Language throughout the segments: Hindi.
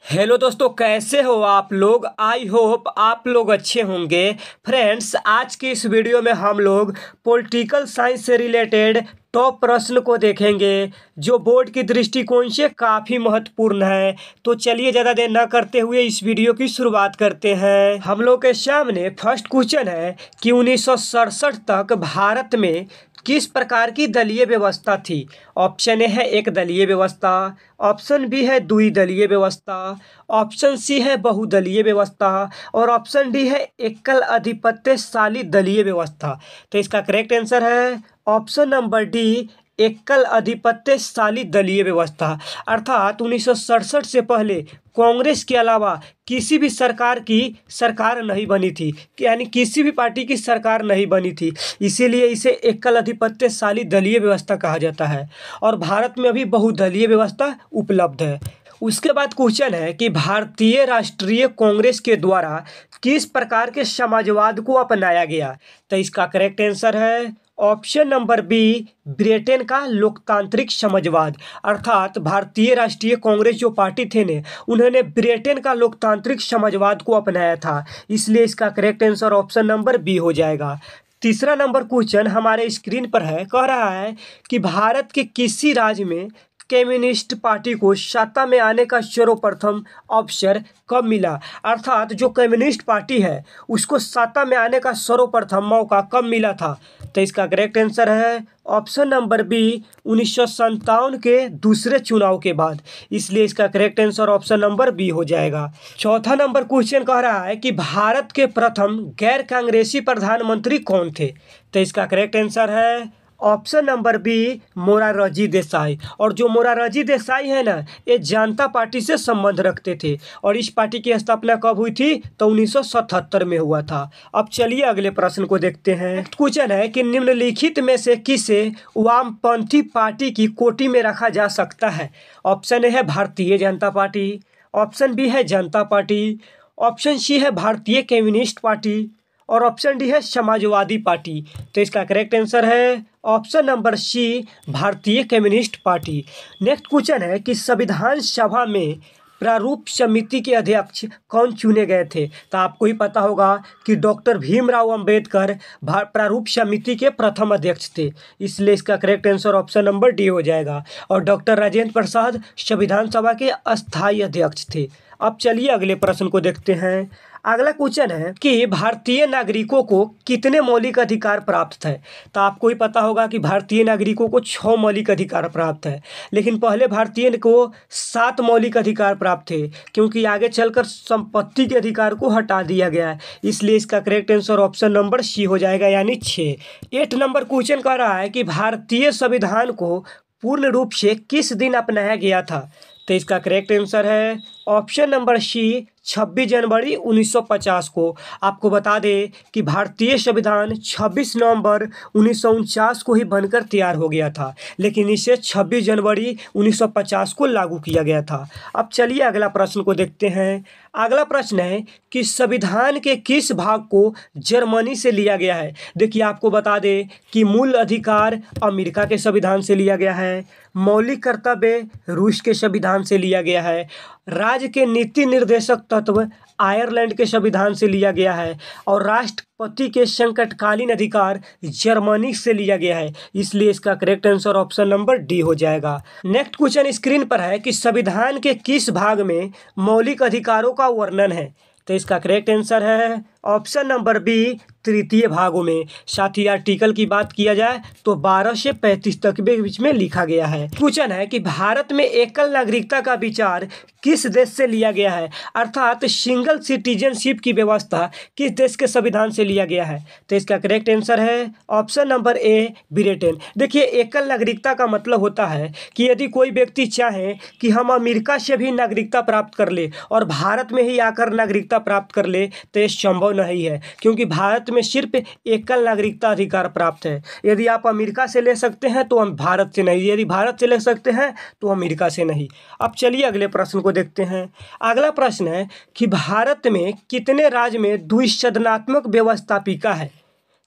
हेलो दोस्तों, कैसे हो आप लोग। आई होप आप लोग अच्छे होंगे। फ्रेंड्स, आज की इस वीडियो में हम लोग पॉलिटिकल साइंस से रिलेटेड टॉप प्रश्न को देखेंगे जो बोर्ड की दृष्टिकोण से काफ़ी महत्वपूर्ण है। तो चलिए ज़्यादा देर न करते हुए इस वीडियो की शुरुआत करते हैं। हम लोग के सामने फर्स्ट क्वेश्चन है कि 1967 तक भारत में किस प्रकार की दलीय व्यवस्था थी। ऑप्शन ए है एक दलीय व्यवस्था, ऑप्शन बी है द्विदलीय व्यवस्था, ऑप्शन सी है बहुदलीय व्यवस्था और ऑप्शन डी है एकल अधिपत्यशाली दलीय व्यवस्था। तो इसका करेक्ट आंसर है ऑप्शन नंबर डी, एकल अधिपत्यशाली दलीय व्यवस्था। अर्थात 1967 से पहले कांग्रेस के अलावा किसी भी सरकार की सरकार नहीं बनी थी, यानी किसी भी पार्टी की सरकार नहीं बनी थी। इसीलिए इसे एकल अधिपत्यशाली दलीय व्यवस्था कहा जाता है और भारत में अभी बहुदलीय व्यवस्था उपलब्ध है। उसके बाद क्वेश्चन है कि भारतीय राष्ट्रीय कांग्रेस के द्वारा किस प्रकार के समाजवाद को अपनाया गया। तो इसका करेक्ट आंसर है ऑप्शन नंबर बी, ब्रिटेन का लोकतांत्रिक समाजवाद। अर्थात भारतीय राष्ट्रीय कांग्रेस जो पार्टी थे ने, उन्होंने ब्रिटेन का लोकतांत्रिक समाजवाद को अपनाया था। इसलिए इसका correct answer option number B हो जाएगा। तीसरा नंबर क्वेश्चन हमारे स्क्रीन पर है, कह रहा है कि भारत के किसी राज्य में कम्युनिस्ट पार्टी को सत्ता में आने का सर्वप्रथम अवसर कब मिला। अर्थात जो कम्युनिस्ट पार्टी है उसको सत्ता में आने का सर्वप्रथम मौका कब मिला था। तो इसका करेक्ट आंसर है ऑप्शन नंबर बी, 1957 के दूसरे चुनाव के बाद। इसलिए इसका correct answer option number B हो जाएगा। चौथा नंबर क्वेश्चन कह रहा है कि भारत के प्रथम गैर कांग्रेसी प्रधानमंत्री कौन थे। तो इसका करेक्ट आंसर है option number B, Morarji Desai. और जो मोरारजी देसाई है ना, ये जनता पार्टी से संबंध रखते थे और इस पार्टी की स्थापना कब हुई थी तो 1977 में हुआ था। अब चलिए अगले प्रश्न को देखते हैं। क्वेश्चन है कि निम्नलिखित में से किसे वामपंथी पार्टी की कोटि में रखा जा सकता है। ऑप्शन ए है Bharatiya Janata party, option B है जनता पार्टी, ऑप्शन सी है भारतीय कम्युनिस्ट पार्टी और ऑप्शन डी है समाजवादी पार्टी। तो इसका करेक्ट आंसर है ऑप्शन नंबर सी, भारतीय कम्युनिस्ट पार्टी। नेक्स्ट क्वेश्चन है कि संविधान सभा में प्रारूप समिति के अध्यक्ष कौन चुने गए थे। तो आपको ही पता होगा कि डॉक्टर भीमराव अंबेडकर प्रारूप समिति के प्रथम अध्यक्ष थे। इसलिए इसका correct answer option number D हो जाएगा। और डॉक्टर राजेंद्र प्रसाद संविधान सभा के अस्थायी अध्यक्ष थे। अब चलिए अगले प्रश्न को देखते हैं। अगला क्वेश्चन है कि भारतीय नागरिकों को कितने मौलिक अधिकार प्राप्त है। तो आपको ही पता होगा कि भारतीय नागरिकों को 6 मौलिक अधिकार प्राप्त है, लेकिन पहले भारतीय को 7 मौलिक अधिकार प्राप्त थे, क्योंकि आगे चलकर संपत्ति के अधिकार को हटा दिया गया है। इसलिए इसका correct answer option number C हो जाएगा, यानी 6। 8 नंबर क्वेश्चन कह रहा है कि भारतीय संविधान को पूर्ण रूप से किस दिन अपनाया गया था। तो इसका करेक्ट आंसर है ऑप्शन नंबर सी, 26 जनवरी 1950 को। आपको बता दें कि भारतीय संविधान 26 नवंबर 1949 को ही बनकर तैयार हो गया था, लेकिन इसे 26 जनवरी 1950 को लागू किया गया था। अब चलिए अगला प्रश्न को देखते हैं। अगला प्रश्न है कि संविधान के किस भाग को जर्मनी से लिया गया है। देखिए, आपको बता दें कि मूल अधिकार अमेरिका के संविधान से लिया गया है, मौलिक कर्तव्य रूस के संविधान से लिया गया है, राज्य के नीति निर्देशक तत्व आयरलैंड के संविधान से लिया गया है और राष्ट्रपति के संकटकालीन अधिकार जर्मनी से लिया गया है। इसलिए इसका correct answer option number D हो जाएगा। नेक्स्ट क्वेश्चन स्क्रीन पर है कि संविधान के किस भाग में मौलिक अधिकारों का वर्णन है। तो इसका करेक्ट आंसर है ऑप्शन नंबर बी, तृतीय भागों में। साथ ही आर्टिकल की बात किया जाए तो 12 से 35 तक के बीच में लिखा गया है। क्वेश्चन है कि भारत में एकल नागरिकता का विचार किस देश से लिया गया है। अर्थात सिंगल सिटीजनशिप की व्यवस्था किस देश के संविधान से लिया गया है। तो इसका करेक्ट आंसर है ऑप्शन नंबर ए, ब्रिटेन। देखिए, एकल नागरिकता का मतलब होता है कि यदि कोई व्यक्ति चाहे कि हम अमेरिका से भी नागरिकता प्राप्त कर ले और भारत में ही आकर नागरिकता प्राप्त कर ले, तो ये संभव नहीं है, क्योंकि भारत में सिर्फ एकल नागरिकता अधिकार प्राप्त है। यदि आप अमेरिका से ले सकते हैं तो हम भारत से नहीं, यदि भारत से ले सकते हैं तो अमेरिका से नहीं। अब चलिए अगले प्रश्न को देखते हैं। अगला प्रश्न है कि भारत में कितने राज्य में द्विसदनात्मक व्यवस्थापिका है।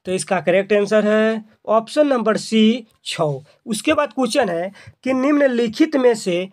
तो इसका करेक्ट आंसर है ऑप्शन नंबर सी, 6। उसके बाद क्वेश्चन है कि निम्नलिखित में से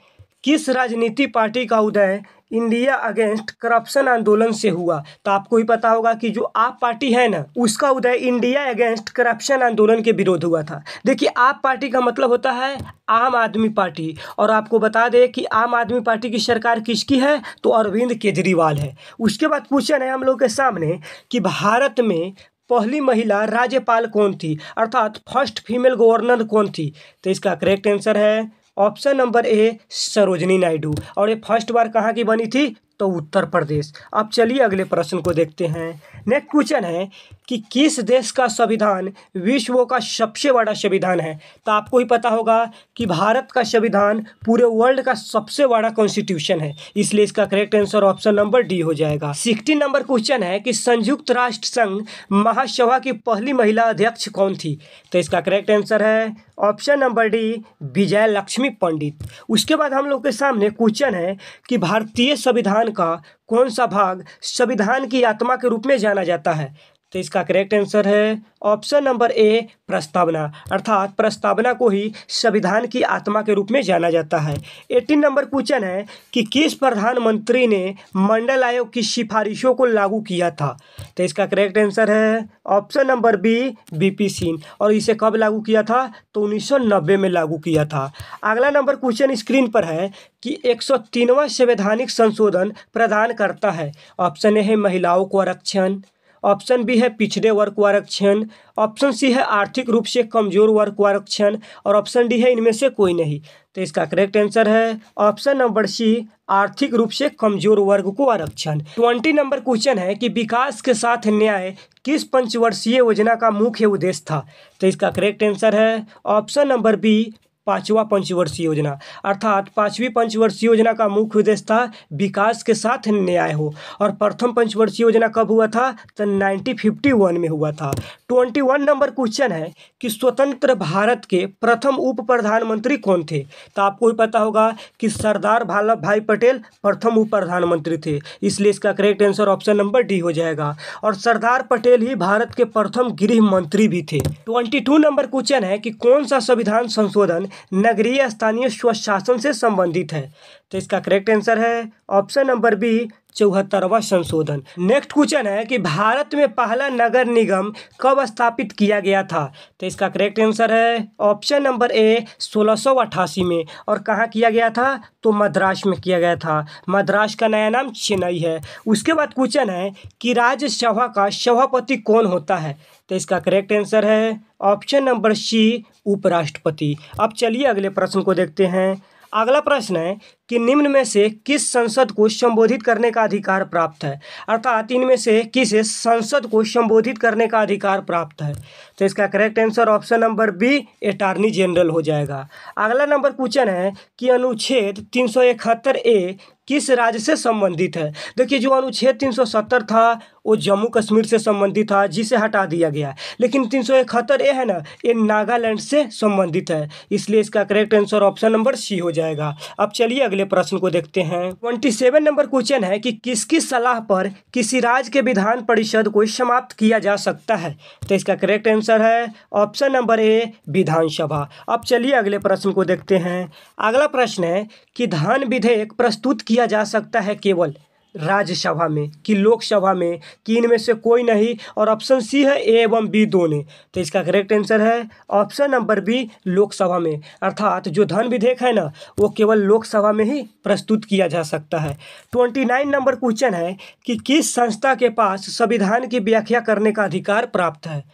किस राजनीति पार्टी का उदय इंडिया अगेंस्ट करप्शन आंदोलन से हुआ। तो आपको ही पता होगा कि जो आप पार्टी है ना, उसका उदय इंडिया अगेंस्ट करप्शन आंदोलन के विरोध हुआ था। देखिए, आप पार्टी का मतलब होता है आम आदमी पार्टी, और आपको बता दें कि आम आदमी पार्टी की सरकार किसकी है, तो अरविंद केजरीवाल है। उसके बाद क्वेश्चन है हम लोग के सामने कि भारत में पहली महिला राज्यपाल कौन थी, अर्थात फर्स्ट फीमेल गवर्नर कौन थी। तो इसका करेक्ट आंसर है option number A, Sarojini Naidu. और ये फर्स्ट बार कहाँ की बनी थी, तो उत्तर प्रदेश। अब चलिए अगले प्रश्न को देखते हैं। नेक्स्ट क्वेश्चन है कि किस देश का संविधान विश्व का सबसे बड़ा संविधान है। तो आपको ही पता होगा कि भारत का संविधान पूरे वर्ल्ड का सबसे बड़ा कॉन्स्टिट्यूशन है, इसलिए इसका correct answer option number D हो जाएगा। 16 नंबर क्वेश्चन है कि संयुक्त राष्ट्र संघ महासभा की पहली महिला अध्यक्ष कौन थी। तो इसका करेक्ट आंसर है ऑप्शन नंबर डी, विजय लक्ष्मी पंडित। उसके बाद हम लोग के सामने क्वेश्चन है कि भारतीय संविधान का कौन सा भाग संविधान की आत्मा के रूप में जाना जाता है। तो इसका करेक्ट आंसर है ऑप्शन नंबर ए, प्रस्तावना। अर्थात प्रस्तावना को ही संविधान की आत्मा के रूप में जाना जाता है। 18 नंबर क्वेश्चन है कि किस प्रधानमंत्री ने मंडल आयोग की सिफारिशों को लागू किया था। तो इसका करेक्ट आंसर है option number B, VP Singh. और इसे कब लागू किया था, तो 1990 में लागू किया था। अगला नंबर क्वेश्चन स्क्रीन पर है कि 103वां संवैधानिक संशोधन प्रदान करता है। ऑप्शन ए है महिलाओं को आरक्षण, ऑप्शन बी है पिछड़े वर्ग को आरक्षण, ऑप्शन सी है आर्थिक रूप से कमजोर वर्ग को आरक्षण, और ऑप्शन डी है इनमें से कोई नहीं। तो इसका करेक्ट आंसर है ऑप्शन नंबर सी, आर्थिक रूप से कमजोर वर्ग को आरक्षण। 20 नंबर क्वेश्चन है कि विकास के साथ न्याय किस पंचवर्षीय योजना का मुख्य उद्देश्य था। तो इसका करेक्ट आंसर है ऑप्शन नंबर बी, 5वां पंचवर्षीय योजना। अर्थात 5वीं पंचवर्षीय योजना का मुख्य उद्देश्य था विकास के साथ न्याय हो। और प्रथम पंचवर्षीय योजना कब हुआ था, तो 1951 में हुआ था। 21 नंबर क्वेश्चन है कि स्वतंत्र भारत के प्रथम उप प्रधानमंत्री कौन थे। तो आपको ही पता होगा कि सरदार वल्लभ भाई पटेल प्रथम उप प्रधानमंत्री थे, इसलिए इसका correct answer option number D हो जाएगा। और सरदार पटेल ही भारत के प्रथम गृह मंत्री भी थे। 22 नंबर क्वेश्चन है कि कौन सा संविधान संशोधन नगरीय स्थानीय स्वशासन से संबंधित है। तो इसका करेक्ट आंसर है ऑप्शन नंबर बी, 74वां संशोधन। नेक्स्ट क्वेश्चन है कि भारत में पहला नगर निगम कब स्थापित किया गया था। तो इसका करेक्ट आंसर है ऑप्शन नंबर ए, 1688 में। और कहाँ किया गया था, तो मद्रास में किया गया था। मद्रास का नया नाम चेन्नई है। उसके बाद क्वेश्चन है कि राज्यसभा का सभापति कौन होता है। तो इसका करेक्ट आंसर है ऑप्शन नंबर सी, उपराष्ट्रपति। अब चलिए अगले प्रश्न को देखते हैं। अगला प्रश्न है कि निम्न में से किस सांसद को संबोधित करने का अधिकार प्राप्त है। अर्थात इनमें से किसे संसद को संबोधित करने का अधिकार प्राप्त है। तो इसका correct answer option number B, attorney general हो जाएगा। अगला नंबर क्वेश्चन है कि अनुच्छेद 371A किस राज्य से संबंधित है। देखिए, जो अनुच्छेद 370 था वो जम्मू कश्मीर से संबंधित था, जिसे हटा दिया गया। लेकिन 371A है ना, ये नागालैंड से संबंधित है, इसलिए इसका correct answer option number C हो जाएगा। अब चलिए अगले प्रश्न को देखते हैं। 27 नंबर क्वेश्चन है कि किसकी सलाह पर किसी राज्य के विधान परिषद को समाप्त किया जा सकता है। तो इसका करेक्ट आंसर है ऑप्शन नंबर ए, विधानसभा। अब चलिए अगले प्रश्न को देखते हैं। अगला प्रश्न है कि धन विधेयक प्रस्तुत किया जा सकता है केवल राज्यसभा में कि लोकसभा में, कि इनमें से कोई नहीं। और ऑप्शन सी है ए एवं बी दोनों। तो इसका करेक्ट आंसर है ऑप्शन नंबर बी, लोकसभा में। अर्थात जो धन विधेयक है ना, वो केवल लोकसभा में ही प्रस्तुत किया जा सकता है। 29 नंबर क्वेश्चन है कि किस संस्था के पास संविधान की व्याख्या करने का अधिकार प्राप्त है।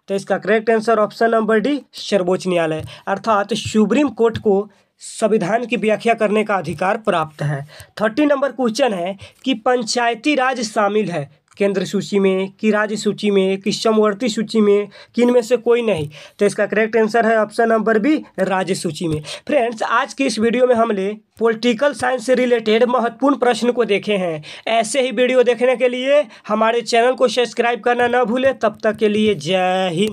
तो इसका correct answer option number D, सर्वोच्च न्यायालय। अर्थात सुप्रीम कोर्ट को संविधान की व्याख्या करने का अधिकार प्राप्त है। 30 नंबर क्वेश्चन है कि पंचायती राज शामिल है केंद्र सूची में, कि राज्य सूची में, कि समवर्ती सूची में, कि इनमें से कोई नहीं। तो इसका करेक्ट आंसर है ऑप्शन नंबर बी, राज्य सूची में। फ्रेंड्स, आज की इस वीडियो में हमने पॉलिटिकल साइंस से रिलेटेड महत्वपूर्ण प्रश्न को देखे हैं। ऐसे ही वीडियो देखने के लिए हमारे चैनल को सब्सक्राइब करना न भूलें। तब तक के लिए जय हिंद।